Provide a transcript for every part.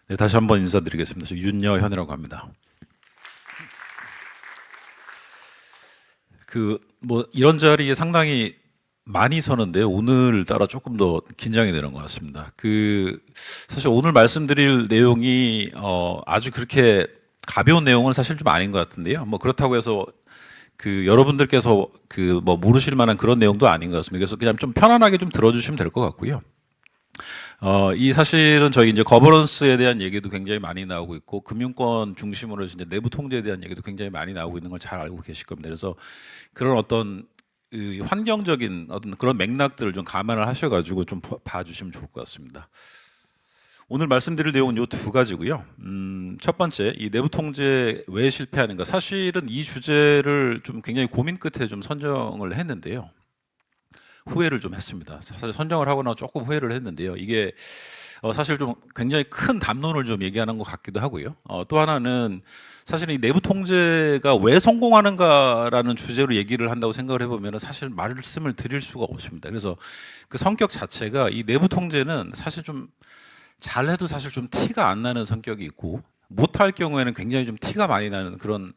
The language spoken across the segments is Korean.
네, 다시 한번 인사드리겠습니다. 저 윤여현이라고 합니다. 이런 자리에 상당히 많이 서는데요. 오늘따라 조금 더 긴장이 되는 것 같습니다. 사실 오늘 말씀드릴 내용이 아주 그렇게 가벼운 내용은 사실 좀 아닌 것 같은데요. 그렇다고 해서 여러분들께서 모르실 만한 그런 내용도 아닌 것 같습니다. 그래서 그냥 좀 편안하게 좀 들어주시면 될 것 같고요. 사실은 저희 이제 거버넌스에 대한 얘기도 굉장히 많이 나오고 있고, 금융권 중심으로 이제 내부 통제에 대한 얘기도 굉장히 많이 나오고 있는 걸 잘 알고 계실 겁니다. 그래서 그런 어떤 환경적인 어떤 그런 맥락들을 좀 감안을 하셔가지고 좀 봐주시면 좋을 것 같습니다. 오늘 말씀드릴 내용은 요 두 가지고요. 첫 번째, 이 내부 통제 왜 실패하는가. 사실은 이 주제를 좀 굉장히 고민 끝에 좀 선정을 했는데요. 후회를 좀 했습니다. 사실 선정을 하고 나서 조금 후회를 했는데요. 이게 사실 좀 굉장히 큰 담론을 좀 얘기하는 것 같기도 하고요. 또 하나는 사실 이 내부 통제가 왜 성공하는가라는 주제로 얘기를 한다고 생각을 해보면 사실 말씀을 드릴 수가 없습니다. 그래서 그 성격 자체가 이 내부 통제는 사실 좀 잘해도 사실 좀 티가 안 나는 성격이 있고, 못할 경우에는 굉장히 좀 티가 많이 나는 그런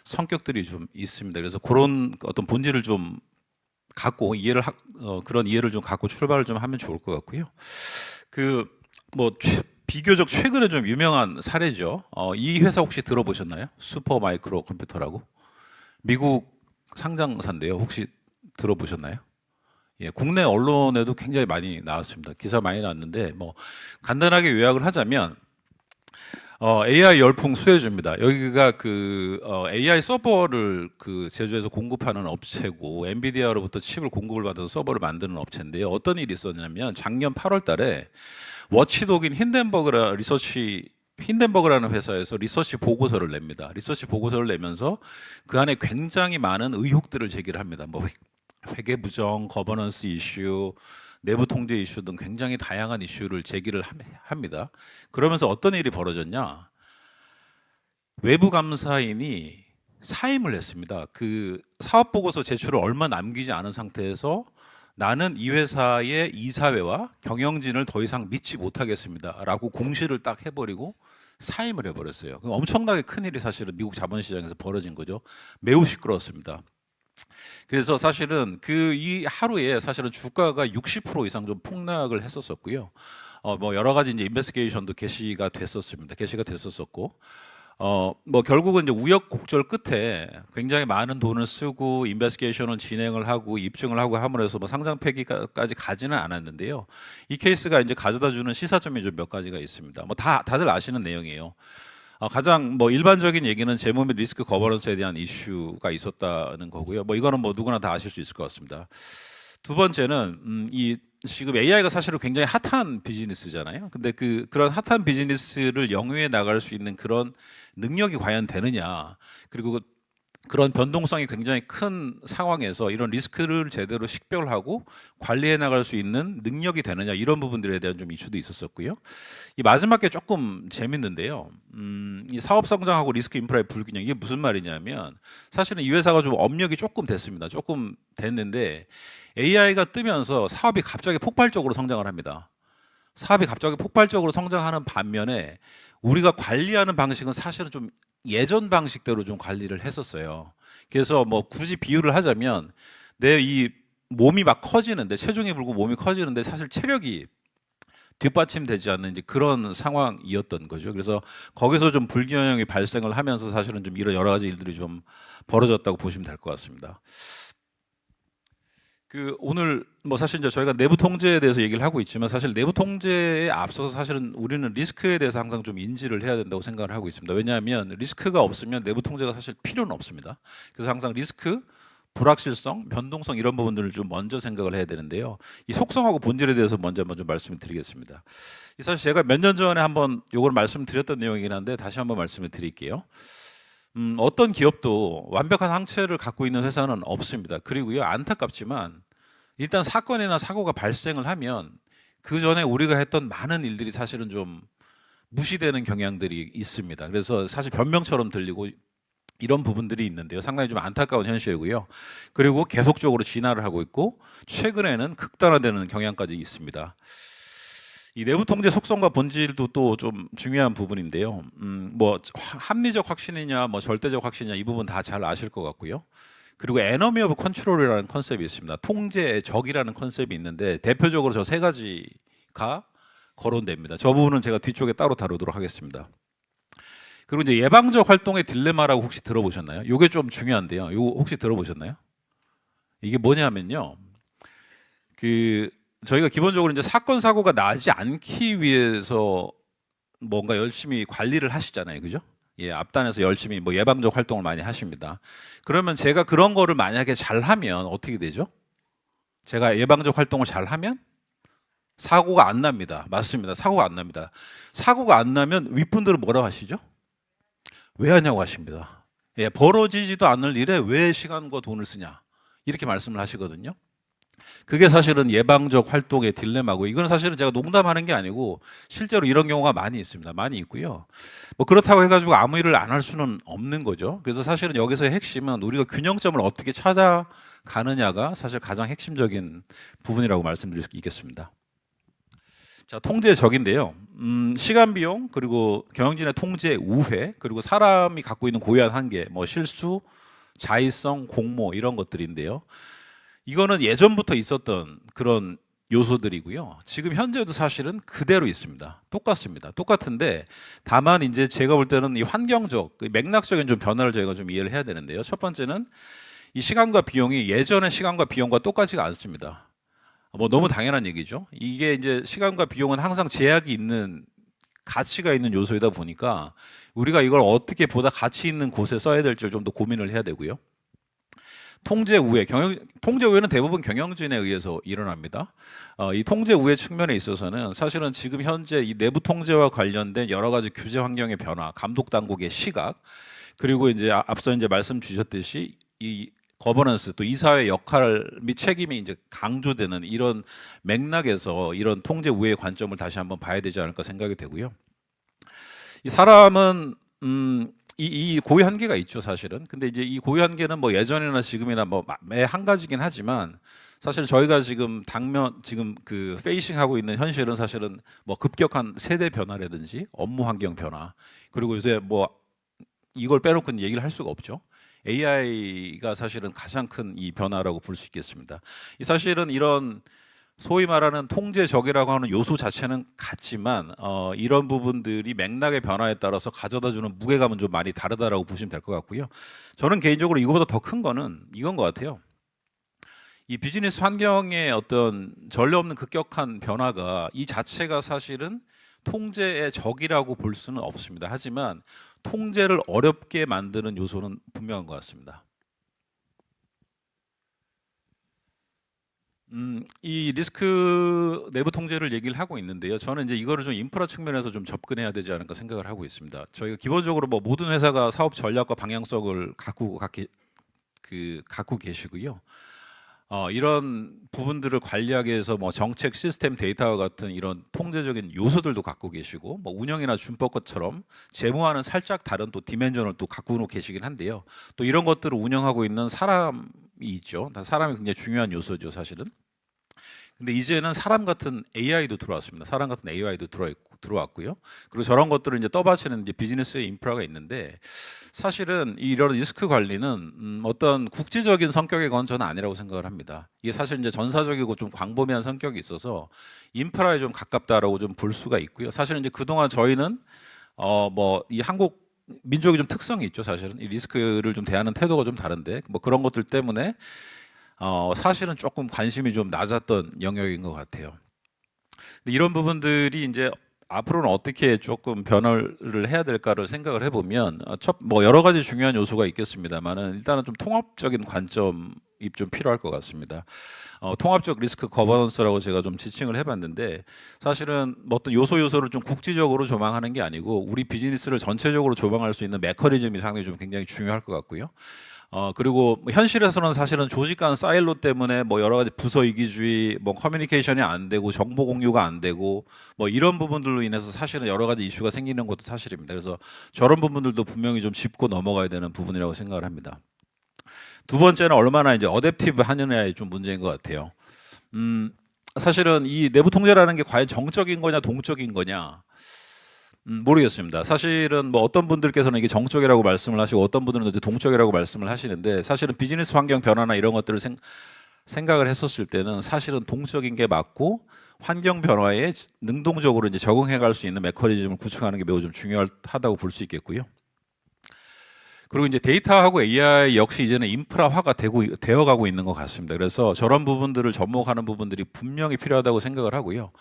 성격들이 좀 있습니다. 그래서 그런 어떤 본질을 좀 갖고 그런 이해를 좀 갖고 출발을 좀 하면 좋을 것 같고요. 비교적 최근에 좀 유명한 사례죠. 이 회사 혹시 들어보셨나요? 슈퍼마이크로 컴퓨터라고 미국 상장사인데요. 혹시 들어보셨나요? 예, 국내 언론에도 굉장히 많이 나왔습니다. 기사 많이 나왔는데 간단하게 요약을 하자면 AI 열풍 수혜주입니다. 여기가 AI 서버를 제조해서 공급하는 업체고, 엔비디아로부터 칩을 공급을 받아서 서버를 만드는 업체인데요. 어떤 일이 있었냐면 작년 8월 달에 워치독인 힌덴버그라는 회사에서 리서치 보고서를 냅니다. 리서치 보고서를 내면서 그 안에 굉장히 많은 의혹들을 제기를 합니다. 회계 부정, 거버넌스 이슈, 내부 통제 이슈 등 굉장히 다양한 이슈를 제기를 합니다. 그러면서 어떤 일이 벌어졌냐? 외부 감사인이 사임을 했습니다. 그 사업 보고서 제출을 얼마 남기지 않은 상태에서 나는 이 회사의 이사회와 경영진을 더 이상 믿지 못하겠습니다라고 공시를 딱 해버리고 사임을 해버렸어요. 엄청나게 큰 일이 사실은 미국 자본시장에서 벌어진 거죠. 매우 시끄러웠습니다. 그래서 사실은 이 하루에 사실은 주가가 60% 이상 좀 폭락을 했었었고요. 여러 가지 이제 인베스티게이션도 게시가 됐었었고, 결국은 이제 우여곡절 끝에 굉장히 많은 돈을 쓰고 인베스티게이션을 진행을 하고 입증을 하고 함으로써 상장 폐기까지 가지는 않았는데요. 이 케이스가 이제 가져다주는 시사점이 좀 몇 가지가 있습니다. 다들 아시는 내용이에요. 가장 일반적인 얘기는 재무 및 리스크 거버넌스에 대한 이슈가 있었다는 거고요. 이거는 누구나 다 아실 수 있을 것 같습니다. 두 번째는 지금 AI가 사실은 굉장히 핫한 비즈니스잖아요. 근데 그런 핫한 비즈니스를 영위해 나갈 수 있는 그런 능력이 과연 되느냐, 그리고 그런 변동성이 굉장히 큰 상황에서 이런 리스크를 제대로 식별하고 관리해 나갈 수 있는 능력이 되느냐, 이런 부분들에 대한 좀 이슈도 있었었고요. 이 마지막 게 조금 재밌는데요. 이 사업 성장하고 리스크 인프라의 불균형, 이게 무슨 말이냐면 사실은 이 회사가 좀 업력이 조금 됐습니다. 조금 됐는데 AI가 뜨면서 사업이 갑자기 폭발적으로 성장을 합니다. 사업이 갑자기 폭발적으로 성장하는 반면에 우리가 관리하는 방식은 사실은 좀 예전 방식대로 좀 관리를 했었어요. 그래서 굳이 비유를 하자면 내 이 몸이 막 커지는데, 체중이 불고 몸이 커지는데 사실 체력이 뒷받침되지 않는 이제 그런 상황이었던 거죠. 그래서 거기서 좀 불균형이 발생을 하면서 사실은 좀 이런 여러 가지 일들이 좀 벌어졌다고 보시면 될 것 같습니다. 오늘 사실 이제 저희가 내부 통제에 대해서 얘기를 하고 있지만, 사실 내부 통제에 앞서서 사실은 우리는 리스크에 대해서 항상 좀 인지를 해야 된다고 생각을 하고 있습니다. 왜냐하면 리스크가 없으면 내부 통제가 사실 필요는 없습니다. 그래서 항상 리스크, 불확실성, 변동성, 이런 부분들을 좀 먼저 생각을 해야 되는데요. 이 속성하고 본질에 대해서 먼저 좀 말씀을 드리겠습니다. 사실 제가 몇 년 전에 한번 요걸 말씀드렸던 내용이긴 한데 다시 한번 말씀을 드릴게요. 어떤 기업도 완벽한 항체를 갖고 있는 회사는 없습니다. 그리고요, 안타깝지만 일단 사건이나 사고가 발생을 하면 그 전에 우리가 했던 많은 일들이 사실은 좀 무시되는 경향들이 있습니다. 그래서 사실 변명처럼 들리고 이런 부분들이 있는데요. 상당히 좀 안타까운 현실이고요. 그리고 계속적으로 진화를 하고 있고 최근에는 극단화되는 경향까지 있습니다. 이 내부 통제 속성과 본질도 또 좀 중요한 부분인데요. 뭐 합리적 확신이냐, 뭐 절대적 확신이냐 이 부분 다 잘 아실 것 같고요. 그리고 에너미 오브 컨트롤이라는 컨셉이 있습니다. 통제의 적이라는 컨셉이 있는데 대표적으로 저 세 가지가 거론됩니다. 저 부분은 제가 뒤쪽에 따로 다루도록 하겠습니다. 그리고 이제 예방적 활동의 딜레마라고 혹시 들어보셨나요? 이게 좀 중요한데요. 이거 혹시 들어보셨나요? 이게 뭐냐면요. 그 저희가 기본적으로 이제 사건 사고가 나지 않기 위해서 뭔가 열심히 관리를 하시잖아요, 그죠? 예, 앞단에서 열심히 뭐 예방적 활동을 많이 하십니다. 그러면 제가 그런 거를 만약에 잘하면 어떻게 되죠? 제가 예방적 활동을 잘하면 사고가 안 납니다. 맞습니다. 사고가 안 납니다. 사고가 안 나면 윗분들은 뭐라고 하시죠? 왜 하냐고 하십니다. 예, 벌어지지도 않을 일에 왜 시간과 돈을 쓰냐 이렇게 말씀을 하시거든요. 그게 사실은 예방적 활동의 딜레마고, 이건 사실은 제가 농담하는 게 아니고 실제로 이런 경우가 많이 있습니다. 많이 있고요. 뭐 그렇다고 해가지고 아무 일을 안 할 수는 없는 거죠. 그래서 사실은 여기서의 핵심은 우리가 균형점을 어떻게 찾아가느냐가 사실 가장 핵심적인 부분이라고 말씀드릴 수 있겠습니다. 자, 통제적인데요. 시간 비용, 그리고 경영진의 통제 우회, 그리고 사람이 갖고 있는 고유한 한계, 뭐 실수, 자의성, 공모 이런 것들인데요. 이거는 예전부터 있었던 그런 요소들이고요. 지금 현재도 사실은 그대로 있습니다. 똑같습니다. 똑같은데 다만 이제 제가 볼 때는 이 환경적, 맥락적인 좀 변화를 저희가 좀 이해를 해야 되는데요. 첫 번째는 이 시간과 비용이 예전의 시간과 비용과 똑같지가 않습니다. 뭐 너무 당연한 얘기죠. 이게 이제 시간과 비용은 항상 제약이 있는, 가치가 있는 요소이다 보니까 우리가 이걸 어떻게 보다 가치 있는 곳에 써야 될지를 좀 더 고민을 해야 되고요. 통제 우회, 통제 우회는 대부분 경영진에 의해서 일어납니다. 이 통제 우회 측면에 있어서는 사실은 지금 현재 이 내부 통제와 관련된 여러 가지 규제 환경의 변화, 감독 당국의 시각, 그리고 이제 앞서 이제 말씀 주셨듯이 이 거버넌스, 또 이사회 역할 및 책임이 이제 강조되는 이런 맥락에서 이런 통제 우회의 관점을 다시 한번 봐야 되지 않을까 생각이 되고요. 이 사람은 이 고유 한계가 있죠, 사실은. 근데 이제 이 고유 한계는 뭐 예전이나 지금이나 뭐 매 한 가지긴 하지만 사실 저희가 지금 지금 그 페이싱하고 있는 현실은 사실은 뭐 급격한 세대 변화라든지 업무 환경 변화, 그리고 요새 뭐 이걸 빼놓고는 얘기를 할 수가 없죠. AI가 사실은 가장 큰 이 변화라고 볼 수 있겠습니다. 이 사실은 이런 소위 말하는 통제적이라고 하는 요소 자체는 같지만 이런 부분들이 맥락의 변화에 따라서 가져다주는 무게감은 좀 많이 다르다라고 보시면 될 것 같고요. 저는 개인적으로 이거보다 더 큰 거는 이건 것 같아요. 이 비즈니스 환경의 어떤 전례 없는 급격한 변화가 이 자체가 사실은 통제의 적이라고 볼 수는 없습니다. 하지만 통제를 어렵게 만드는 요소는 분명한 것 같습니다. 이 리스크 내부 통제를 얘기를 하고 있는데요. 저는 이제 이거를 좀 인프라 측면에서 좀 접근해야 되지 않을까 생각을 하고 있습니다. 저희가 기본적으로 뭐 모든 회사가 사업 전략과 방향성을 갖고 계시고요. 이런 부분들을 관리하기 위해서 뭐 정책, 시스템, 데이터와 같은 이런 통제적인 요소들도 갖고 계시고, 뭐 운영이나 준법처럼 재무와는 살짝 다른 또 디멘전을 또 갖고 계시긴 한데요. 또 이런 것들을 운영하고 있는 사람이 있죠. 사람이 굉장히 중요한 요소죠, 사실은. 근데 이제는 사람 같은 AI도 들어왔습니다. 사람 같은 AI도 들어왔고요. 그리고 저런 것들을 이제 떠받치는 이제 비즈니스의 인프라가 있는데, 사실은 이런 리스크 관리는 어떤 국제적인 성격의 건 저는 아니라고 생각을 합니다. 이게 사실 이제 전사적이고 좀 광범위한 성격이 있어서 인프라에 좀 가깝다라고 좀 볼 수가 있고요. 사실은 이제 그동안 저희는 뭐 이 한국 민족이 좀 특성이 있죠. 사실은 이 리스크를 좀 대하는 태도가 좀 다른데 뭐 그런 것들 때문에 사실은 조금 관심이 좀 낮았던 영역인 것 같아요. 근데 이런 부분들이 이제 앞으로는 어떻게 조금 변화를 해야 될까를 생각을 해보면 뭐 여러 가지 중요한 요소가 있겠습니다만은 일단은 좀 통합적인 관점이 좀 필요할 것 같습니다. 통합적 리스크 거버넌스라고 제가 좀 지칭을 해봤는데, 사실은 뭐 어떤 요소를 좀 국지적으로 조망하는 게 아니고 우리 비즈니스를 전체적으로 조망할 수 있는 메커니즘이 상당히 좀 굉장히 중요할 것 같고요. 그리고 뭐 현실에서는 사실은 조직 간 사일로 때문에 뭐 여러 가지 부서 이기주의, 뭐 커뮤니케이션이 안 되고 정보 공유가 안 되고 뭐 이런 부분들로 인해서 사실은 여러 가지 이슈가 생기는 것도 사실입니다. 그래서 저런 부분들도 분명히 좀 짚고 넘어가야 되는 부분이라고 생각을 합니다. 두 번째는 얼마나 이제 어댑티브 하느냐의 좀 문제인 것 같아요. 사실은 이 내부 통제라는 게 과연 정적인 거냐 동적인 거냐 모르겠습니다. 사실은 뭐 어떤 분들께서는 이게 정적이라고 말씀을 하시고 어떤 분들은 이제 동적이라고 말씀을 하시는데 사실은 비즈니스 환경 변화나 이런 것들을 생각을 했었을 때는 사실은 동적인 게 맞고 환경 변화에 능동적으로 이제 적응해 갈 수 있는 메커니즘을 구축하는 게 매우 좀 중요하다고 볼 수 있겠고요. 그리고 이제 데이터하고 AI 역시 이제는 인프라화가 되어가고 있는 것 같습니다. 그래서 저런 부분들을 접목하는 부분들이 분명히 필요하다고 생각을 하고요.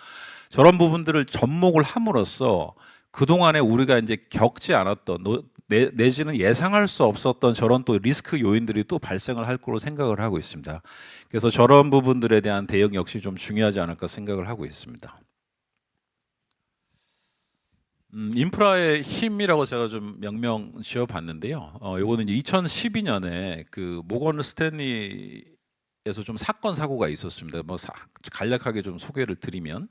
저런 부분들을 접목을 함으로써 그동안에 우리가 이제 겪지 않았던 내지는 예상할 수 없었던 저런 또 리스크 요인들이 또 발생을 할 거로 생각을 하고 있습니다. 그래서 저런 부분들에 대한 대응 역시 좀 중요하지 않을까 생각을 하고 있습니다. 인프라의 힘이라고 제가 좀 명명 지어봤는데요. 요거는 2012년에 그 모건 스탠리에서 좀 사건 사고가 있었습니다. 뭐 간략하게 좀 소개를 드리면,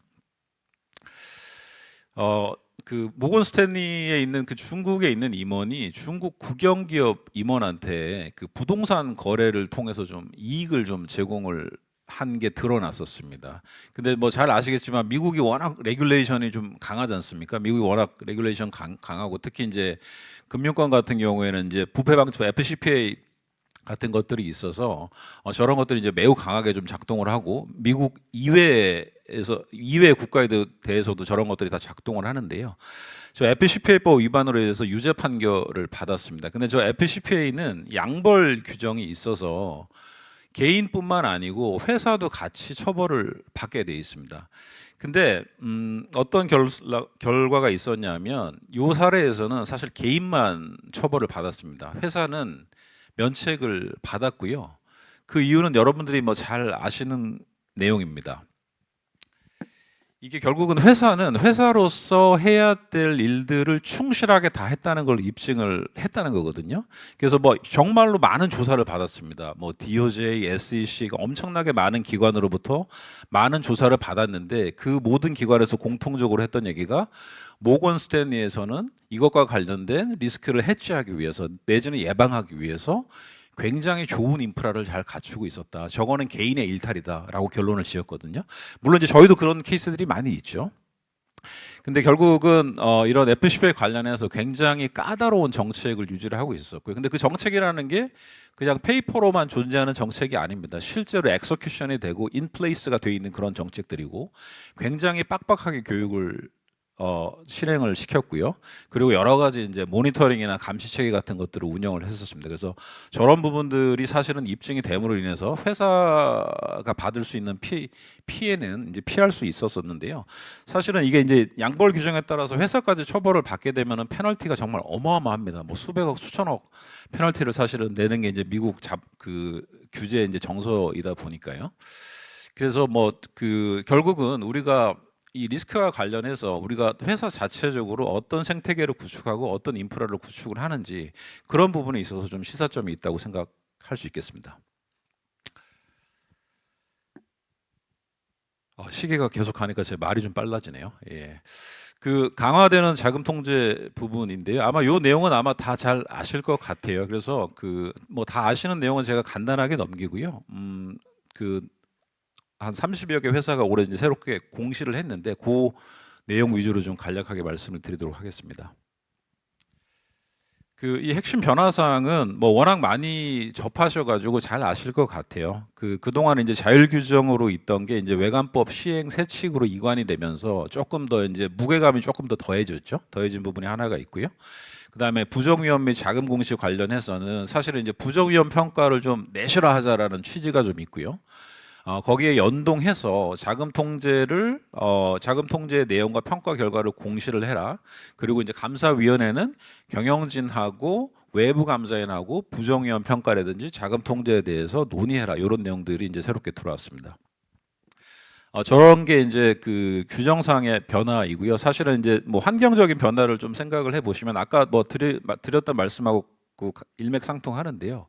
그 모건 스탠리에 있는 그 중국에 있는 임원이 중국 국영기업 임원한테 그 부동산 거래를 통해서 좀 이익을 좀 제공을 한 게 드러났었습니다. 근데 뭐 잘 아시겠지만 미국이 워낙 레귤레이션이 좀 강하지 않습니까? 미국이 워낙 레귤레이션 강하고 특히 이제 금융권 같은 경우에는 이제 부패 방지 FCPA 같은 것들이 있어서 저런 것들이 이제 매우 강하게 좀 작동을 하고 미국 이외 국가에 대해서도 저런 것들이 다 작동을 하는데요. 저 FCPA법 위반으로 인해서 유죄 판결을 받았습니다. 근데 저 FCPA는 양벌 규정이 있어서 개인뿐만 아니고 회사도 같이 처벌을 받게 돼 있습니다. 근데 어떤 결과가 있었냐면 이 사례에서는 사실 개인만 처벌을 받았습니다. 회사는 면책을 받았고요. 그 이유는 여러분들이 뭐 잘 아시는 내용입니다. 이게 결국은 회사는 회사로서 해야 될 일들을 충실하게 다 했다는 걸 입증을 했다는 거거든요. 그래서 뭐 정말로 많은 조사를 받았습니다. 뭐 DOJ, SEC가 엄청나게 많은 기관으로부터 많은 조사를 받았는데 그 모든 기관에서 공통적으로 했던 얘기가 모건 스탠리에서는 이것과 관련된 리스크를 해지하기 위해서 내지는 예방하기 위해서 굉장히 좋은 인프라를 잘 갖추고 있었다. 저거는 개인의 일탈이다라고 결론을 지었거든요. 물론 이제 저희도 그런 케이스들이 많이 있죠. 근데 결국은 이런 FCPA 관련해서 굉장히 까다로운 정책을 유지를 하고 있었고요. 근데 그 정책이라는 게 그냥 페이퍼로만 존재하는 정책이 아닙니다. 실제로 엑서큐션이 되고 인플레이스가 돼 있는 그런 정책들이고 굉장히 빡빡하게 교육을 실행을 시켰고요. 그리고 여러 가지 이제 모니터링이나 감시 체계 같은 것들을 운영을 했었습니다. 그래서 저런 부분들이 사실은 입증이 됨으로 인해서 회사가 받을 수 있는 피해는 이제 피할 수 있었었는데요. 사실은 이게 이제 양벌 규정에 따라서 회사까지 처벌을 받게 되면은 페널티가 정말 어마어마합니다. 뭐 수백억, 수천억 페널티를 사실은 내는 게 이제 미국 그 규제 이제 정서이다 보니까요. 그래서 뭐 그 결국은 우리가 이 리스크와 관련해서 우리가 회사 자체적으로 어떤 생태계를 구축하고 어떤 인프라를 구축을 하는지 그런 부분에 있어서 좀 시사점이 있다고 생각할 수 있겠습니다. 시계가 계속 가니까 제 말이 좀 빨라지네요. 예. 그 강화되는 자금 통제 부분인데요. 아마 이 내용은 아마 다 잘 아실 것 같아요. 그래서 그 뭐 다 아시는 내용은 제가 간단하게 넘기고요. 그 한 30여 개 회사가 올해 이제 새롭게 공시를 했는데 그 내용 위주로 좀 간략하게 말씀을 드리도록 하겠습니다. 그 이 핵심 변화 사항은 뭐 워낙 많이 접하셔가지고 잘 아실 것 같아요. 그동안 이제 자율 규정으로 있던 게 이제 외관법 시행 세칙으로 이관이 되면서 조금 더 이제 무게감이 조금 더 더해졌죠. 더해진 부분이 하나가 있고요. 그다음에 부정위험 및 자금 공시 관련해서는 사실은 이제 부정위험 평가를 좀 내실화하자라는 취지가 좀 있고요. 거기에 연동해서 자금 통제의 내용과 평가 결과를 공시를 해라. 그리고 이제 감사위원회는 경영진하고 외부 감사인하고 부정위험 평가라든지 자금 통제에 대해서 논의해라. 이런 내용들이 이제 새롭게 들어왔습니다. 저런 게 이제 그 규정상의 변화이고요. 사실은 이제 뭐 환경적인 변화를 좀 생각을 해보시면 아까 뭐 드렸던 말씀하고 그 일맥상통하는데요.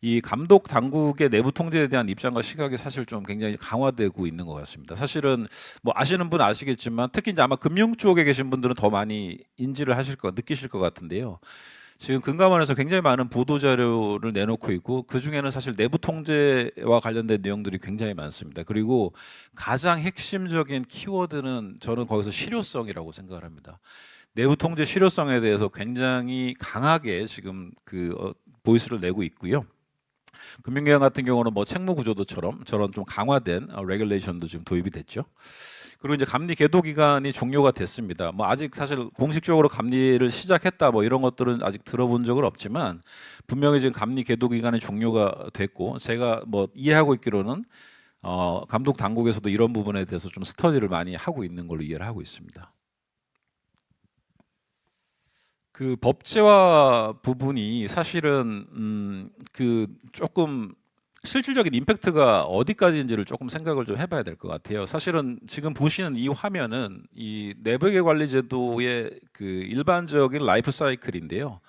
이 감독 당국의 내부 통제에 대한 입장과 시각이 사실 좀 굉장히 강화되고 있는 것 같습니다. 사실은 뭐 아시는 분 아시겠지만 특히 이제 아마 금융 쪽에 계신 분들은 더 많이 인지를 느끼실 것 같은데요. 지금 금감원에서 굉장히 많은 보도 자료를 내놓고 있고 그 중에는 사실 내부 통제와 관련된 내용들이 굉장히 많습니다. 그리고 가장 핵심적인 키워드는 저는 거기서 실효성이라고 생각을 합니다. 내부 통제 실효성에 대해서 굉장히 강하게 지금 보이스를 내고 있고요. 금융기관 같은 경우는 뭐 책무 구조도처럼 저런 좀 강화된 레귤레이션도 지금 도입이 됐죠. 그리고 이제 감리 계도 기간이 종료가 됐습니다. 뭐 아직 사실 공식적으로 감리를 시작했다 뭐 이런 것들은 아직 들어본 적은 없지만 분명히 지금 감리 계도 기간이 종료가 됐고 제가 뭐 이해하고 있기로는 감독 당국에서도 이런 부분에 대해서 좀 스터디를 많이 하고 있는 걸로 이해를 하고 있습니다. 그 법제화 부분이 사실은 조금 실질적인 임팩트가 어디까지인지를 조금 생각을 좀 해봐야 될 것 같아요. 사실은 지금 보시는 이 화면은 이 내부계 관리 제도의 그 일반적인 라이프 사이클인데요.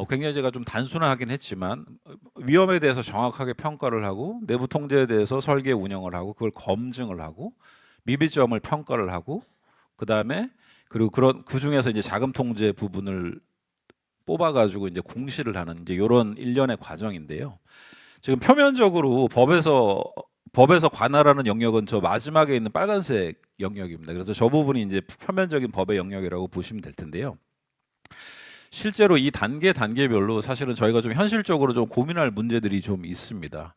굉장히 제가 좀 단순화하긴 했지만 위험에 대해서 정확하게 평가를 하고 내부 통제에 대해서 설계 운영을 하고 그걸 검증을 하고 미비점을 평가를 하고 그다음에 그리고 그 중에서 이제 자금 통제 부분을 뽑아가지고 이제 공시를 하는 이제 이런 일련의 과정인데요. 지금 표면적으로 법에서 관할하는 영역은 저 마지막에 있는 빨간색 영역입니다. 그래서 저 부분이 이제 표면적인 법의 영역이라고 보시면 될 텐데요. 실제로 이 단계별로 사실은 저희가 좀 현실적으로 좀 고민할 문제들이 좀 있습니다.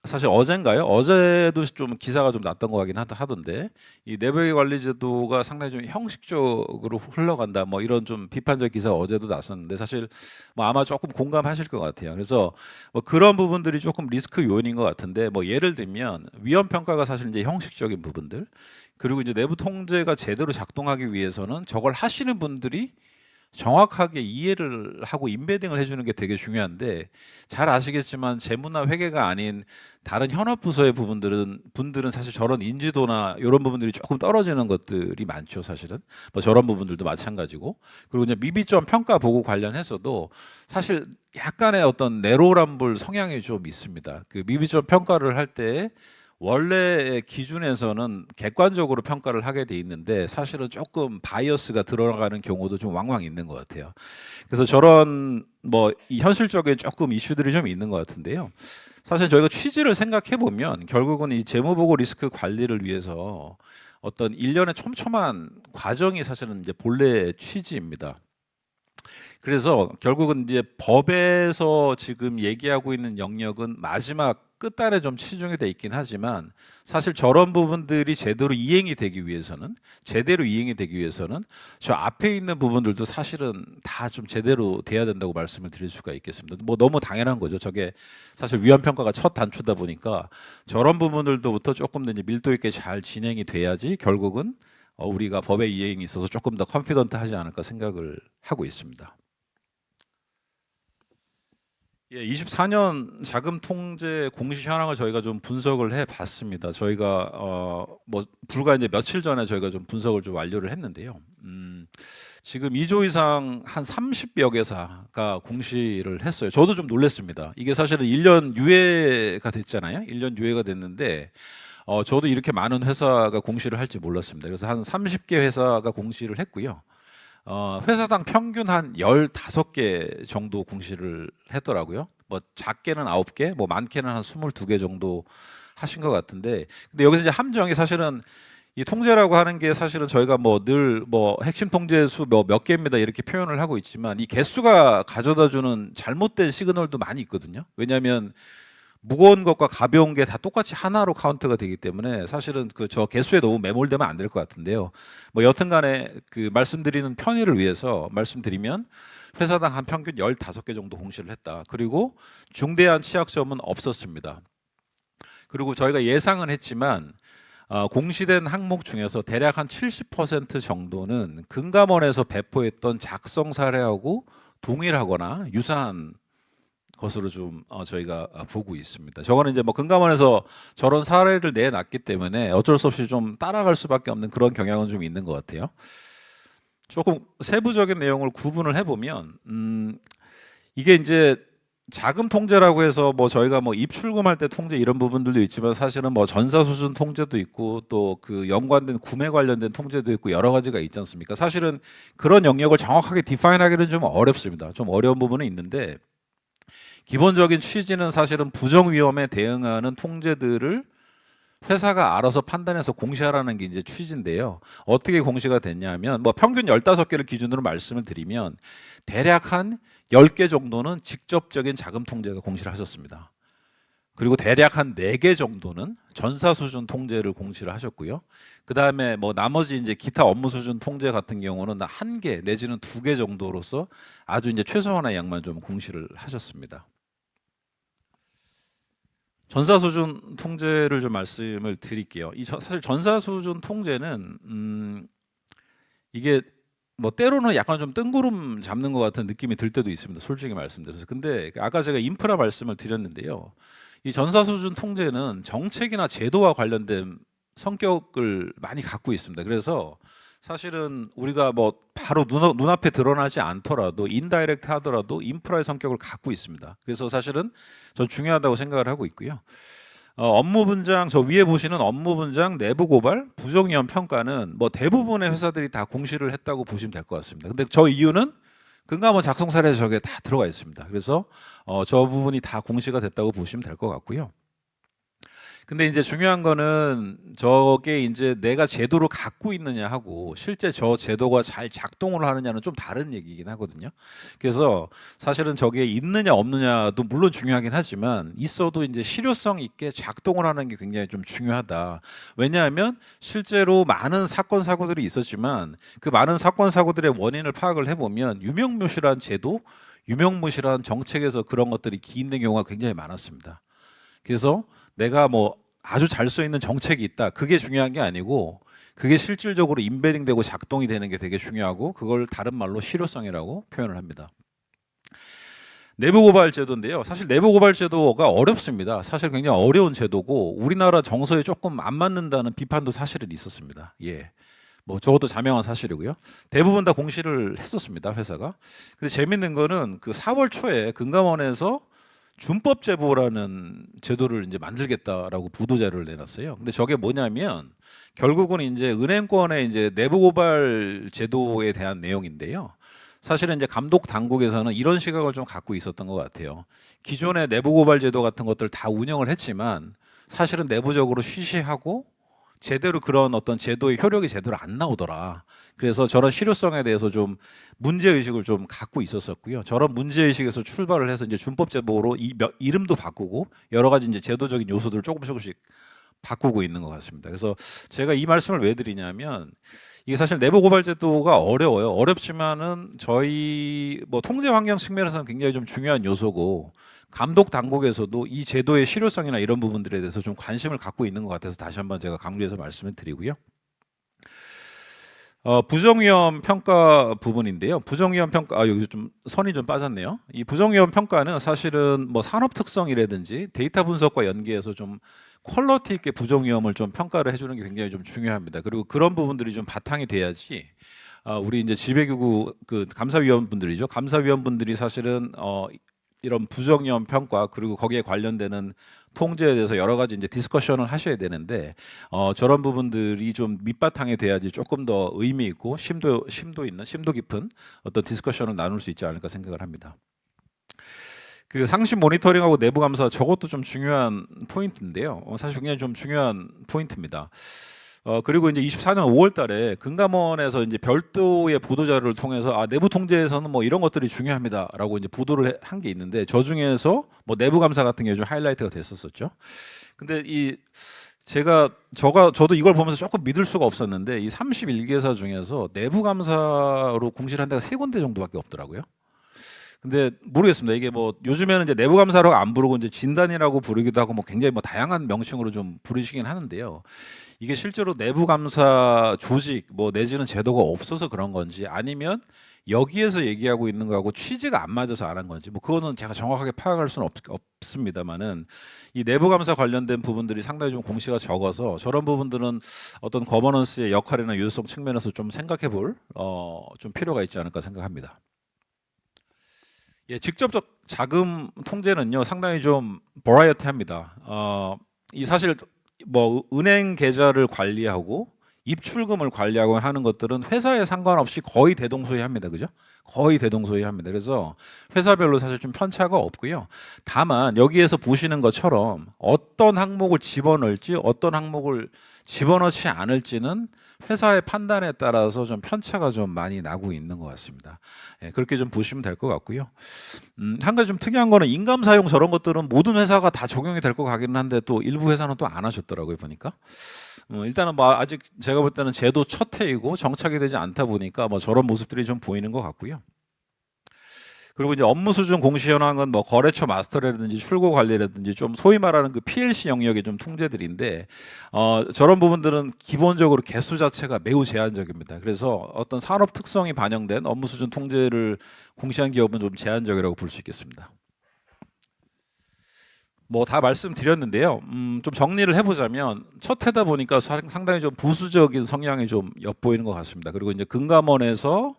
사실 어젠가요? 어제도 좀 기사가 좀 났던 것 같긴 하던데 이 내부계 관리 제도가 상당히 좀 형식적으로 흘러간다 뭐 이런 좀 비판적 기사가 어제도 났었는데 사실 뭐 아마 조금 공감하실 것 같아요. 그래서 뭐 그런 부분들이 조금 리스크 요인인 것 같은데 뭐 예를 들면 위험 평가가 사실 이제 형식적인 부분들 그리고 이제 내부 통제가 제대로 작동하기 위해서는 저걸 하시는 분들이 정확하게 이해를 하고 인베딩을 해주는 게 되게 중요한데 잘 아시겠지만 재무나 회계가 아닌 다른 현업 부서의 분들은 사실 저런 인지도나 이런 부분들이 조금 떨어지는 것들이 많죠. 사실은 뭐 저런 부분들도 마찬가지고 그리고 이제 미비점 평가 보고 관련해서도 사실 약간의 어떤 내로남불 성향이 좀 있습니다. 그 미비점 평가를 할 때 원래 기준에서는 객관적으로 평가를 하게 돼 있는데 사실은 조금 바이어스가 들어가는 경우도 좀 왕왕 있는 것 같아요. 그래서 저런 뭐 이 현실적인 조금 이슈들이 좀 있는 것 같은데요. 사실 저희가 취지를 생각해 보면 결국은 이 재무보고 리스크 관리를 위해서 어떤 일련의 촘촘한 과정이 사실은 이제 본래 취지입니다. 그래서 결국은 이제 법에서 지금 얘기하고 있는 영역은 마지막 끝단에 좀 치중이 돼 있긴 하지만 사실 저런 부분들이 제대로 이행이 되기 위해서는 저 앞에 있는 부분들도 사실은 다 좀 제대로 돼야 된다고 말씀을 드릴 수가 있겠습니다. 뭐 너무 당연한 거죠. 저게 사실 위험 평가가 첫 단추다 보니까 저런 부분들도부터 조금 더 이제 밀도 있게 잘 진행이 돼야지 결국은 우리가 법의 이행이 있어서 조금 더 컨피던트하지 않을까 생각을 하고 있습니다. 예, 24년 자금 통제 공시 현황을 저희가 좀 분석을 해 봤습니다. 저희가 뭐 불과 이제 며칠 전에 저희가 좀 분석을 좀 완료를 했는데요. 지금 2조 이상 한 30여 개사가 공시를 했어요. 저도 좀 놀랐습니다. 이게 사실은 1년 유예가 됐잖아요. 1년 유예가 됐는데 저도 이렇게 많은 회사가 공시를 할지 몰랐습니다. 그래서 한 30개 회사가 공시를 했고요. 회사당 평균 한 15개 정도 공시를 했더라고요. 뭐 작게는 9개, 뭐 많게는 한 22개 정도 하신 것 같은데 근데 여기서 이제 함정이 사실은 이 통제라고 하는 게 사실은 저희가 뭐 늘 뭐 핵심 통제 수 몇 개입니다 이렇게 표현을 하고 있지만 이 개수가 가져다 주는 잘못된 시그널도 많이 있거든요. 왜냐하면 무거운 것과 가벼운 게 다 똑같이 하나로 카운트가 되기 때문에 사실은 저 개수에 너무 매몰되면 안 될 것 같은데요. 뭐 여튼간에 그 말씀드리는 편의를 위해서 말씀드리면 회사당 한 평균 15개 정도 공시를 했다. 그리고 중대한 취약점은 없었습니다. 그리고 저희가 예상은 했지만 공시된 항목 중에서 대략 한 70% 정도는 금감원에서 배포했던 작성 사례하고 동일하거나 유사한 것으로 좀 저희가 보고 있습니다. 저거는 이제 뭐 금감원에서 저런 사례를 내놨기 때문에 어쩔 수 없이 좀 따라갈 수밖에 없는 그런 경향은 좀 있는 것 같아요. 조금 세부적인 내용을 구분을 해보면 이게 이제 자금 통제라고 해서 뭐 저희가 뭐 입출금할 때 통제 이런 부분들도 있지만 사실은 뭐 전사 수준 통제도 있고 또 그 연관된 구매 관련된 통제도 있고 여러 가지가 있지 않습니까? 사실은 그런 영역을 정확하게 디파인하기는 좀 어렵습니다. 좀 어려운 부분은 있는데 기본적인 취지는 사실은 부정 위험에 대응하는 통제들을 회사가 알아서 판단해서 공시하라는 게 이제 취지인데요. 어떻게 공시가 됐냐면 뭐 평균 15개를 기준으로 말씀을 드리면 대략 한 10개 정도는 직접적인 자금 통제가 공시를 하셨습니다. 그리고 대략 한 4개 정도는 전사 수준 통제를 공시를 하셨고요. 그다음에 뭐 나머지 이제 기타 업무 수준 통제 같은 경우는 1개 내지는 2개 정도로서 아주 이제 최소한의 양만 좀 공시를 하셨습니다. 전사 수준 통제를 좀 말씀을 드릴게요. 사실 전사 수준 통제는 이게 뭐 때로는 약간 좀 뜬구름 잡는 것 같은 느낌이 들 때도 있습니다. 솔직히 말씀드려서. 근데 아까 제가 인프라 말씀을 드렸는데요. 이 전사 수준 통제는 정책이나 제도와 관련된 성격을 많이 갖고 있습니다. 그래서 사실은 우리가 뭐 바로 눈앞에 드러나지 않더라도 인다이렉트 하더라도 인프라의 성격을 갖고 있습니다. 그래서 사실은 전 중요하다고 생각을 하고 있고요. 업무 분장 저 위에 보시는 업무 분장 내부 고발 부정위험 평가는 뭐 대부분의 회사들이 다 공시를 했다고 보시면 될 것 같습니다. 근데 저 이유는 금감원 작성 사례에 저게 다 들어가 있습니다. 그래서 저 부분이 다 공시가 됐다고 보시면 될 것 같고요. 근데 이제 중요한 거는 저게 이제 내가 제도를 갖고 있느냐 하고 실제 저 제도가 잘 작동을 하느냐는 좀 다른 얘기긴 하거든요. 그래서 사실은 저게 있느냐 없느냐도 물론 중요하긴 하지만 있어도 이제 실효성 있게 작동을 하는 게 굉장히 좀 중요하다. 왜냐하면 실제로 많은 사건 사고들이 있었지만 그 많은 사건 사고들의 원인을 파악을 해보면 유명무실한 제도, 유명무실한 정책에서 그런 것들이 기인된 경우가 굉장히 많았습니다. 그래서 내가 뭐 아주 잘 써 있는 정책이 있다. 그게 중요한 게 아니고 그게 실질적으로 인베딩되고 작동이 되는 게 되게 중요하고 그걸 다른 말로 실효성이라고 표현을 합니다. 내부 고발 제도인데요. 사실 내부 고발 제도가 어렵습니다. 사실 굉장히 어려운 제도고 우리나라 정서에 조금 안 맞는다는 비판도 사실은 있었습니다. 예. 뭐 저것도 자명한 사실이고요. 대부분 다 공시를 했었습니다, 회사가. 근데 재밌는 거는 그 4월 초에 금감원에서 준법 제보라는 제도를 이제 만들겠다라고 보도 자료를 내놨어요. 근데 저게 뭐냐면 결국은 이제 은행권의 이제 내부 고발 제도에 대한 내용인데요. 사실은 이제 감독 당국에서는 이런 시각을 좀 갖고 있었던 것 같아요. 기존의 내부 고발 제도 같은 것들 다 운영을 했지만 사실은 내부적으로 쉬쉬하고 제대로 그런 어떤 제도의 효력이 제대로 안 나오더라. 그래서 저런 실효성에 대해서 좀 문제 의식을 좀 갖고 있었었고요. 저런 문제 의식에서 출발을 해서 이제 준법 제도로 이름도 바꾸고 여러 가지 이제 제도적인 요소들을 조금씩 바꾸고 있는 것 같습니다. 그래서 제가 이 말씀을 왜 드리냐면 이게 사실 내부 고발 제도가 어려워요. 어렵지만은 저희 뭐 통제 환경 측면에서는 굉장히 좀 중요한 요소고 감독 당국에서도 이 제도의 실효성이나 이런 부분들에 대해서 좀 관심을 갖고 있는 것 같아서 다시 한번 제가 강조해서 말씀을 드리고요. 부정위험 평가 부분인데요. 부정위험 평가 여기 좀 선이 좀 빠졌네요. 이 부정위험 평가는 사실은 뭐 산업 특성이라든지 데이터 분석과 연계해서 좀 퀄러티 있게 부정위험을 좀 평가를 해주는 게 굉장히 좀 중요합니다. 그리고 그런 부분들이 좀 바탕이 돼야지 우리 이제 지배기구 그 감사위원분들이죠. 감사위원분들이 사실은 이런 부정위험 평가 그리고 거기에 관련되는 통제에 대해서 여러 가지 이제 디스커션을 하셔야 되는데 저런 부분들이 좀 밑바탕에 돼야지 조금 더 의미 있고 심도 있는 심도 깊은 어떤 디스커션을 나눌 수 있지 않을까 생각을 합니다. 그 상심 모니터링하고 내부 감사 저것도 좀 중요한 포인트인데요. 사실 굉장히 좀 중요한 포인트입니다. 그리고 이제 24년 5월 달에 금감원에서 이제 별도의 보도 자료를 통해서 내부 통제에서는 뭐 이런 것들이 중요합니다라고 이제 보도를 한 게 있는데 저 중에서 뭐 내부 감사 같은 게 좀 하이라이트가 됐었었죠. 근데 저도 이걸 보면서 조금 믿을 수가 없었는데 이 31개사 중에서 내부 감사로 공시를 한 데가 3군데 정도밖에 없더라고요. 근데 모르겠습니다. 이게 뭐 요즘에는 이제 내부 감사라고 안 부르고 이제 진단이라고 부르기도 하고 뭐 굉장히 뭐 다양한 명칭으로 좀 부르시긴 하는데요. 이게 실제로 내부 감사 조직 뭐 내지는 제도가 없어서 그런 건지 아니면 여기에서 얘기하고 있는 거하고 취지가 안 맞아서 안 한 건지 뭐 그거는 제가 정확하게 파악할 수는 없습니다만은 이 내부 감사 관련된 부분들이 상당히 좀 공시가 적어서 저런 부분들은 어떤 거버넌스의 역할이나 유효성 측면에서 좀 생각해 볼 좀 필요가 있지 않을까 생각합니다. 예, 직접적 자금 통제는요 상당히 좀 버라이어티합니다. 이 사실 뭐 은행 계좌를 관리하고 입출금을 관리하고 하는 것들은 회사에 상관없이 거의 대동소이합니다. 그죠? 거의 대동소이합니다. 그래서 회사별로 사실 좀 편차가 없고요. 다만 여기에서 보시는 것처럼 어떤 항목을 집어넣을지 어떤 항목을 집어넣지 않을지는 회사의 판단에 따라서 좀 편차가 좀 많이 나고 있는 것 같습니다. 예, 그렇게 좀 보시면 될 것 같고요. 한 가지 좀 특이한 거는 인감 사용 저런 것들은 모든 회사가 다 적용이 될 것 같기는 한데 또 일부 회사는 또 안 하셨더라고요 보니까. 일단은 뭐 아직 제가 볼 때는 제도 첫 해이고 정착이 되지 않다 보니까 뭐 저런 모습들이 좀 보이는 것 같고요. 그리고 이제 업무 수준 공시 현황은 뭐 거래처 마스터라든지 출고 관리라든지 좀 소위 말하는 그 PLC 영역의 좀 통제들인데 저런 부분들은 기본적으로 개수 자체가 매우 제한적입니다. 그래서 어떤 산업 특성이 반영된 업무 수준 통제를 공시한 기업은 좀 제한적이라고 볼 수 있겠습니다. 뭐 다 말씀드렸는데요. 좀 정리를 해보자면 첫 해다 보니까 상당히 좀 보수적인 성향이 좀 엿보이는 것 같습니다. 그리고 이제 금감원에서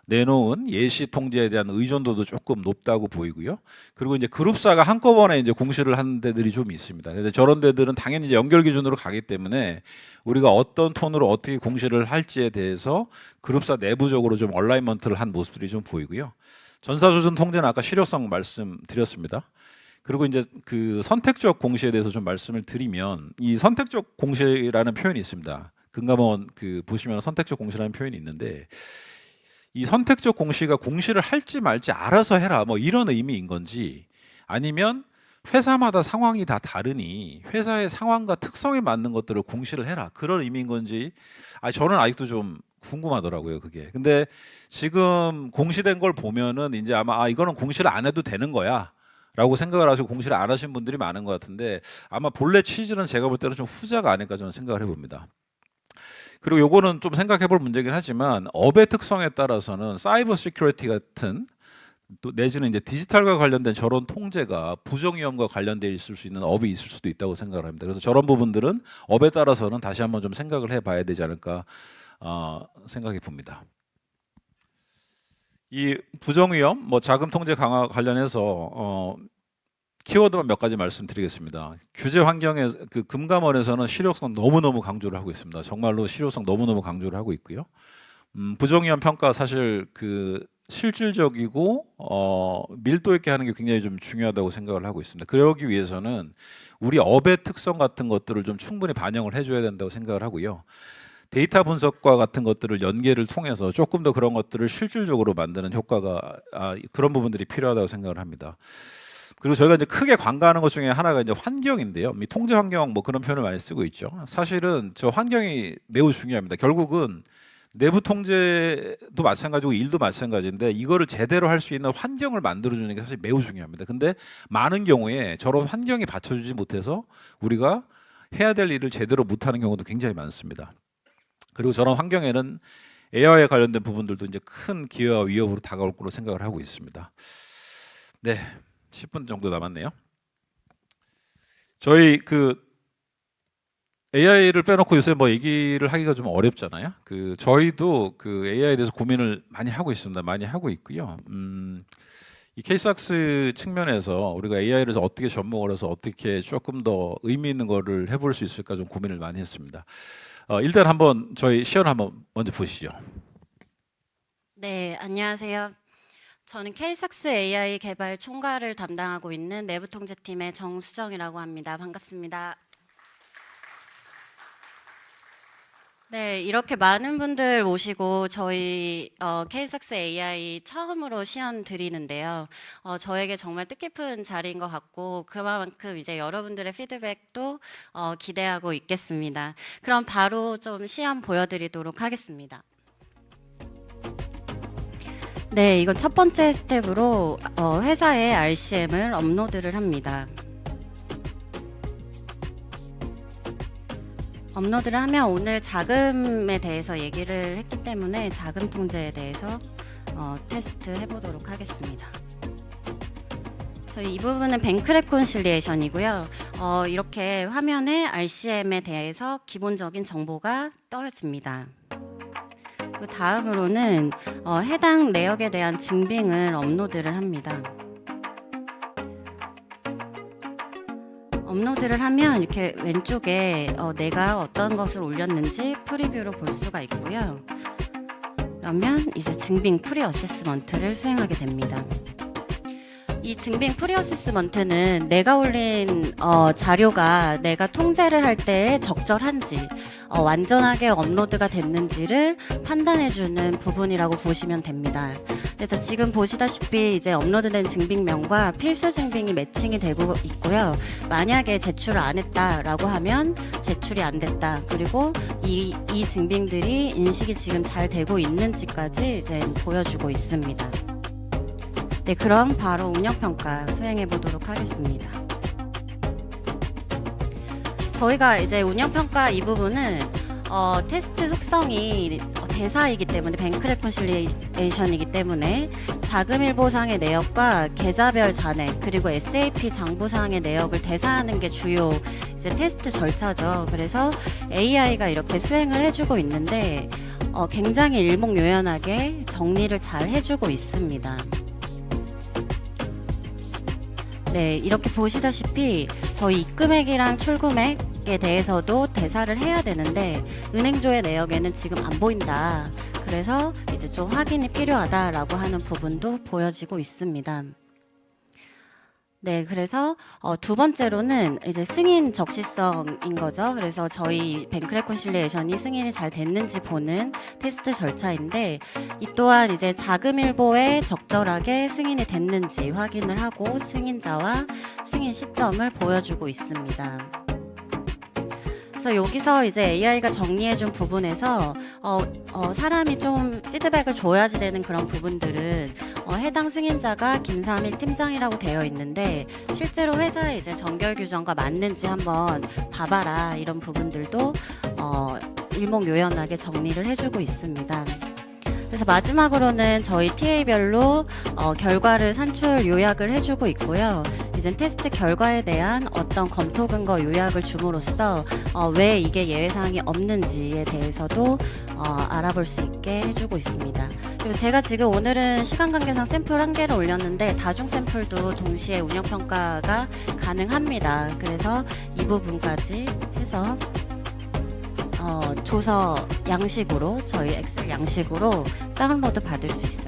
내놓은 예시 통제에 대한 의존도도 조금 높다고 보이고요. 그리고 이제 그룹사가 한꺼번에 이제 공시를 하는 데들이 좀 있습니다. 근데 저런 데들은 당연히 이제 연결 기준으로 가기 때문에 우리가 어떤 톤으로 어떻게 공시를 할지에 대해서 그룹사 내부적으로 좀 얼라이먼트를 한 모습들이 좀 보이고요. 전사조준 통제는 아까 실효성 말씀드렸습니다. 그리고 이제 그 선택적 공시에 대해서 좀 말씀을 드리면 이 선택적 공시라는 표현이 있습니다. 금감원 그 보시면 선택적 공시라는 표현이 있는데 이 선택적 공시가 공시를 할지 말지 알아서 해라 뭐 이런 의미인 건지 아니면 회사마다 상황이 다 다르니 회사의 상황과 특성에 맞는 것들을 공시를 해라 그런 의미인 건지 저는 아직도 좀 궁금하더라고요 그게. 근데 지금 공시된 걸 보면은 이제 아마 이거는 공시를 안 해도 되는 거야 라고 생각을 하시고 공시를 안 하신 분들이 많은 것 같은데 아마 본래 취지는 제가 볼 때는 좀 후자가 아닐까 저는 생각을 해봅니다. 그리고 요거는 좀 생각해 볼 문제긴 하지만 업의 특성에 따라서는 사이버 시큐리티 같은 또 내지는 이제 디지털과 관련된 저런 통제가 부정위험과 관련돼 있을 수 있는 업이 있을 수도 있다고 생각을 합니다. 그래서 저런 부분들은 업에 따라서는 다시 한번 좀 생각을 해봐야 되지 않을까 생각해 봅니다. 이 부정위험, 뭐 자금 통제 강화 관련해서 키워드만 몇 가지 말씀드리겠습니다. 규제 환경에 그 금감원에서는 실효성 너무너무 강조를 하고 있습니다. 정말로 실효성 너무너무 강조를 하고 있고요. 부정위험 평가 사실 그 실질적이고 밀도 있게 하는 게 굉장히 좀 중요하다고 생각을 하고 있습니다. 그러기 위해서는 우리 업의 특성 같은 것들을 좀 충분히 반영을 해줘야 된다고 생각을 하고요. 데이터 분석과 같은 것들을 연계를 통해서 조금 더 그런 것들을 실질적으로 만드는 효과가 그런 부분들이 필요하다고 생각을 합니다. 그리고 저희가 이제 크게 관가하는 것 중에 하나가 이제 환경인데요. 통제 환경 뭐 그런 표현을 많이 쓰고 있죠. 사실은 저 환경이 매우 중요합니다. 결국은 내부 통제도 마찬가지고 일도 마찬가지인데 이거를 제대로 할 수 있는 환경을 만들어주는 게 사실 매우 중요합니다. 근데 많은 경우에 저런 환경이 받쳐주지 못해서 우리가 해야 될 일을 제대로 못하는 경우도 굉장히 많습니다. 그리고 저런 환경에는 AI에 관련된 부분들도 이제 큰 기회와 위협으로 다가올 거로 생각을 하고 있습니다. 네, 10분 정도 남았네요. 저희 그 AI를 빼놓고 요새 뭐 얘기를 하기가 좀 어렵잖아요. 그 저희도 그 AI에 대해서 고민을 많이 하고 있습니다. 많이 하고 있고요. 이 케이스학스 측면에서 우리가 AI를 어떻게 접목을 해서 어떻게 조금 더 의미 있는 거를 해볼 수 있을까 좀 고민을 많이 했습니다. 일단 한번 저희 시연 한번 먼저 보시죠. 네, 안녕하세요. 저는 케이삭스 AI 개발 총괄을 담당하고 있는 내부통제팀의 정수정이라고 합니다. 반갑습니다. 네, 이렇게 많은 분들 모시고 저희 케이삭스 AI 처음으로 시연 드리는데요. 저에게 정말 뜻깊은 자리인 것 같고 그만큼 이제 여러분들의 피드백도 기대하고 있겠습니다. 그럼 바로 좀 시연 보여드리도록 하겠습니다. 네, 이건 첫 번째 스텝으로 회사의 RCM을 업로드를 합니다. 업로드를 하면 오늘 자금에 대해서 얘기를 했기 때문에 자금 통제에 대해서 테스트 해보도록 하겠습니다. 저희 이 부분은 뱅크 레콘실리에이션이고요. 이렇게 화면에 RCM에 대해서 기본적인 정보가 떠집니다. 그 다음으로는 해당 내역에 대한 증빙을 업로드를 합니다. 업로드를 하면 이렇게 왼쪽에 내가 어떤 것을 올렸는지 프리뷰로 볼 수가 있고요. 그러면 이제 증빙 프리 어세스먼트를 수행하게 됩니다. 이 증빙 프리 어세스먼트는 내가 올린 자료가 내가 통제를 할 때 적절한지 완전하게 업로드가 됐는지를 판단해주는 부분이라고 보시면 됩니다. 그래서 지금 보시다시피 이제 업로드된 증빙명과 필수 증빙이 매칭이 되고 있고요. 만약에 제출을 안 했다라고 하면 제출이 안 됐다. 그리고 이 증빙들이 인식이 지금 잘 되고 있는지까지 이제 보여주고 있습니다. 네, 그럼 바로 운영평가 수행해 보도록 하겠습니다. 저희가 이제 운영평가 이 부분은 테스트 속성이 대사이기 때문에 뱅크 레콘실리에이션이기 때문에 자금일보상의 내역과 계좌별 잔액 그리고 SAP 장부상의 내역을 대사하는 게 주요 이제 테스트 절차죠. 그래서 AI가 이렇게 수행을 해주고 있는데 굉장히 일목요연하게 정리를 잘 해주고 있습니다. 네, 이렇게 보시다시피 저희 입금액이랑 출금액에 대해서도 대사를 해야 되는데 은행조회 내역에는 지금 안 보인다. 그래서 이제 좀 확인이 필요하다라고 하는 부분도 보여지고 있습니다. 네, 그래서 두 번째로는 이제 승인 적시성인 거죠. 그래서 저희 뱅크 레콘실리에이션이 승인이 잘 됐는지 보는 테스트 절차인데 이 또한 이제 자금일보에 적절하게 승인이 됐는지 확인을 하고 승인자와 승인 시점을 보여주고 있습니다. 그래서 여기서 이제 AI가 정리해준 부분에서 사람이 좀 피드백을 줘야지 되는 그런 부분들은 해당 승인자가 김삼일 팀장이라고 되어 있는데 실제로 회사의 이제 정결 규정과 맞는지 한번 봐봐라 이런 부분들도 일목요연하게 정리를 해주고 있습니다. 그래서 마지막으로는 저희 TA별로 결과를 산출 요약을 해주고 있고요. 이제 테스트 결과에 대한 어떤 검토 근거 요약을 줌으로써 왜 이게 예외사항이 없는지에 대해서도 알아볼 수 있게 해주고 있습니다. 그리고 제가 지금 오늘은 시간 관계상 샘플 1개를 올렸는데 다중 샘플도 동시에 운영평가가 가능합니다. 그래서 이 부분까지 해서 조서 양식으로 저희 엑셀 양식으로 다운로드 받을 수 있어요.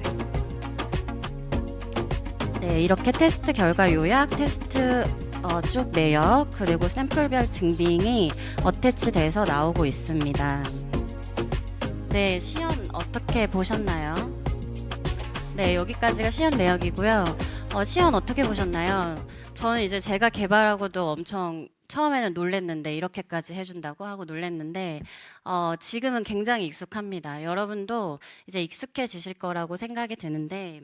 네, 이렇게 테스트 결과 요약, 테스트 쭉 내역 그리고 샘플별 증빙이 어태치돼서 나오고 있습니다. 네, 시연 어떻게 보셨나요? 네, 여기까지가 시연 내역이고요. 시연 어떻게 보셨나요? 저는 이제 제가 개발하고도 엄청 처음에는 놀랬는데 이렇게까지 해준다고 하고 놀랬는데 지금은 굉장히 익숙합니다. 여러분도 이제 익숙해지실 거라고 생각이 드는데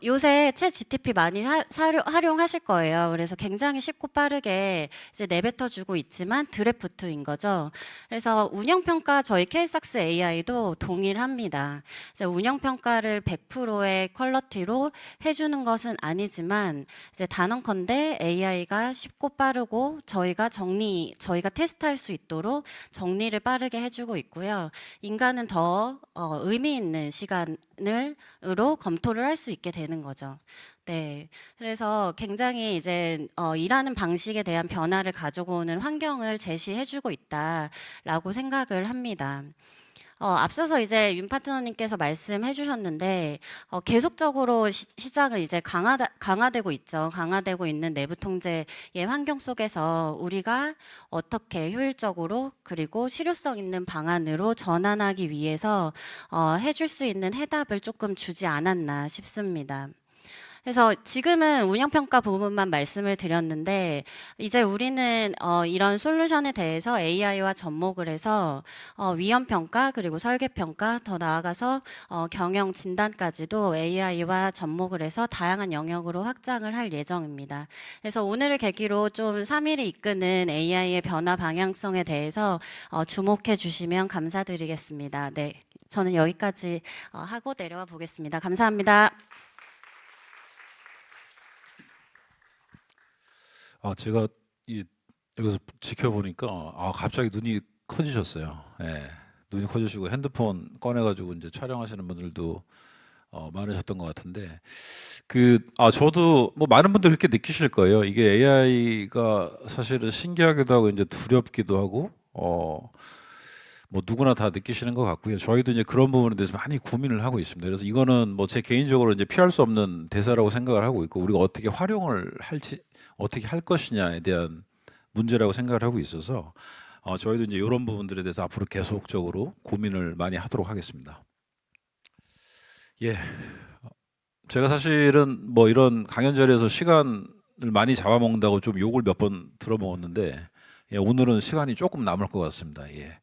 요새 챗 GTP 많이 활용하실 거예요. 그래서 굉장히 쉽고 빠르게 이제 내뱉어 주고 있지만 드래프트인 거죠. 그래서 운영평가 저희 KSAX AI도 동일합니다. 이제 운영평가를 100%의 퀄러티로 해주는 것은 아니지만 이제 단언컨대 AI가 쉽고 빠르고 저희가 테스트할 수 있도록 정리를 빠르게 해주고 있고요. 인간은 더 의미 있는 시간으로 검토를 할 수 있게 되는 거죠. 네, 그래서 굉장히 이제 일하는 방식에 대한 변화를 가지고 오는 환경을 제시해주고 있다라고 생각을 합니다. 앞서서 이제 윤 파트너님께서 말씀해 주셨는데 계속적으로 시장은 이제 강화되고 있죠. 강화되고 있는 내부 통제의 환경 속에서 우리가 어떻게 효율적으로 그리고 실효성 있는 방안으로 전환하기 위해서 해줄 수 있는 해답을 조금 주지 않았나 싶습니다. 그래서 지금은 운영평가 부분만 말씀을 드렸는데 이제 우리는 이런 솔루션에 대해서 AI와 접목을 해서 위험평가 그리고 설계평가 더 나아가서 경영 진단까지도 AI와 접목을 해서 다양한 영역으로 확장을 할 예정입니다. 그래서 오늘을 계기로 좀 3일이 이끄는 AI의 변화 방향성에 대해서 주목해 주시면 감사드리겠습니다. 네, 저는 여기까지 하고 내려와 보겠습니다. 감사합니다. 제가 여기서 지켜보니까 갑자기 눈이 커지셨어요. 예. 눈이 커지시고 핸드폰 꺼내가지고 이제 촬영하시는 분들도 많으셨던 것 같은데 저도 뭐 많은 분들이 그렇게 느끼실 거예요. 이게 AI가 사실은 신기하기도 하고 이제 두렵기도 하고 뭐 누구나 다 느끼시는 것 같고요. 저희도 이제 그런 부분에 대해서 많이 고민을 하고 있습니다. 그래서 이거는 뭐 제 개인적으로 이제 피할 수 없는 대사라고 생각을 하고 있고 우리가 어떻게 활용을 할지 어떻게 할 것이냐에 대한 문제라고 생각을 하고 있어서 저희도 이제 이런 부분들에 대해서 앞으로 계속적으로 고민을 많이 하도록 하겠습니다. 예, 제가 사실은 뭐 이런 강연 자리에서 시간을 많이 잡아먹는다고 좀 욕을 몇 번 들어먹었는데 예, 오늘은 시간이 조금 남을 것 같습니다. 예.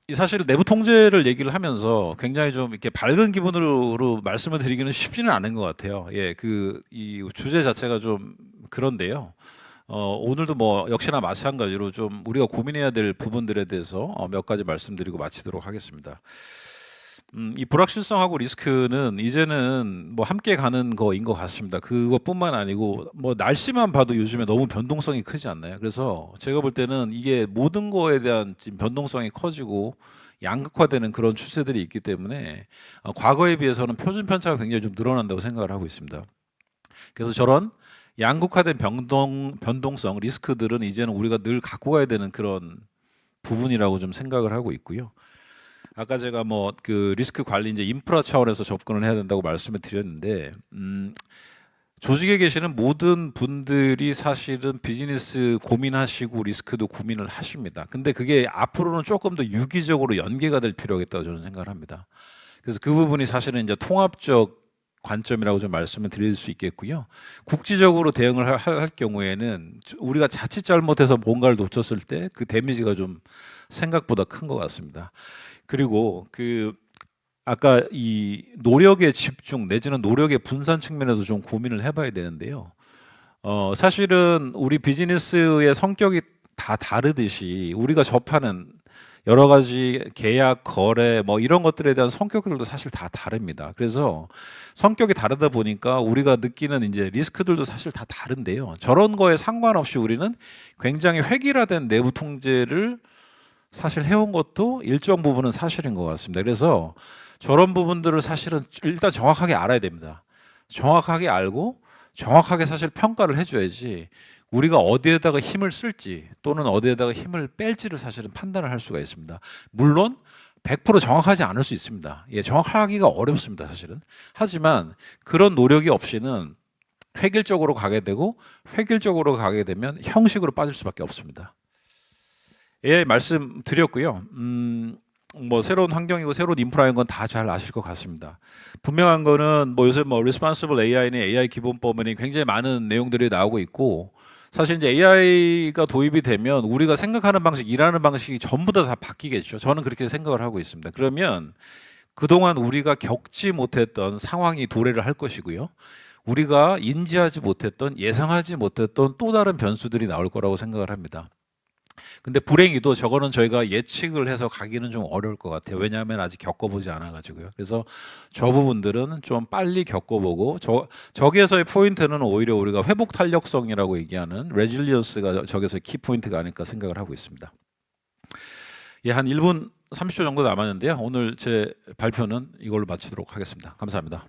이 사실 내부 통제를 얘기를 하면서 굉장히 좀 이렇게 밝은 기분으로 말씀을 드리기는 쉽지는 않은 것 같아요. 예, 이 주제 자체가 좀 그런데요. 오늘도 뭐 역시나 마찬가지로 좀 우리가 고민해야 될 부분들에 대해서 몇 가지 말씀드리고 마치도록 하겠습니다. 이 불확실성하고 리스크는 이제는 뭐 함께 가는 거인 것 같습니다. 그것뿐만 아니고 뭐 날씨만 봐도 요즘에 너무 변동성이 크지 않나요? 그래서 제가 볼 때는 이게 모든 거에 대한 지금 변동성이 커지고 양극화되는 그런 추세들이 있기 때문에 과거에 비해서는 표준 편차가 굉장히 좀 늘어난다고 생각을 하고 있습니다. 그래서 저런 양극화된 변동성 리스크들은 이제는 우리가 늘 갖고 가야 되는 그런 부분이라고 좀 생각을 하고 있고요. 아까 제가 뭐 그 리스크 관리 이제 인프라 차원에서 접근을 해야 된다고 말씀을 드렸는데 조직에 계시는 모든 분들이 사실은 비즈니스 고민하시고 리스크도 고민을 하십니다. 근데 그게 앞으로는 조금 더 유기적으로 연계가 될 필요가 있다고 저는 생각을 합니다. 그래서 그 부분이 사실은 이제 통합적 관점이라고 좀 말씀을 드릴 수 있겠고요. 국지적으로 대응을 할 경우에는 우리가 자칫 잘못해서 뭔가를 놓쳤을 때 그 데미지가 좀 생각보다 큰 것 같습니다. 그리고 아까 이 노력의 집중 내지는 노력의 분산 측면에서 좀 고민을 해봐야 되는데요. 사실은 우리 비즈니스의 성격이 다 다르듯이 우리가 접하는 여러 가지 계약, 거래 뭐 이런 것들에 대한 성격들도 사실 다 다릅니다. 그래서 성격이 다르다 보니까 우리가 느끼는 이제 리스크들도 사실 다 다른데요. 저런 거에 상관없이 우리는 굉장히 획일화된 내부 통제를 사실 해온 것도 일정 부분은 사실인 것 같습니다. 그래서 저런 부분들을 사실은 일단 정확하게 알아야 됩니다. 정확하게 알고 정확하게 사실 평가를 해줘야지 우리가 어디에다가 힘을 쓸지 또는 어디에다가 힘을 뺄지를 사실은 판단을 할 수가 있습니다. 물론 100% 정확하지 않을 수 있습니다. 예, 정확하기가 어렵습니다, 사실은. 하지만 그런 노력이 없이는 획일적으로 가게 되고 획일적으로 가게 되면 형식으로 빠질 수밖에 없습니다. AI 말씀드렸고요. 뭐 새로운 환경이고 새로운 인프라인 건 다 잘 아실 것 같습니다. 분명한 거는 뭐 요새 뭐 Responsible AI는 AI 기본법문이 굉장히 많은 내용들이 나오고 있고 사실 이제 AI가 도입이 되면 우리가 생각하는 방식, 일하는 방식이 전부 다 바뀌겠죠. 저는 그렇게 생각을 하고 있습니다. 그러면 그동안 우리가 겪지 못했던 상황이 도래를 할 것이고요. 우리가 인지하지 못했던 예상하지 못했던 또 다른 변수들이 나올 거라고 생각을 합니다. 근데 불행히도 저거는 저희가 예측을 해서 가기는 좀 어려울 것 같아요. 왜냐하면 아직 겪어보지 않아가지고요. 그래서 저 부분들은 좀 빨리 겪어보고 저기에서의 포인트는 오히려 우리가 회복 탄력성이라고 얘기하는 레질리언스가 저기서 키 포인트가 아닐까 생각을 하고 있습니다. 예, 한 1분 30초 정도 남았는데요. 오늘 제 발표는 이걸로 마치도록 하겠습니다. 감사합니다.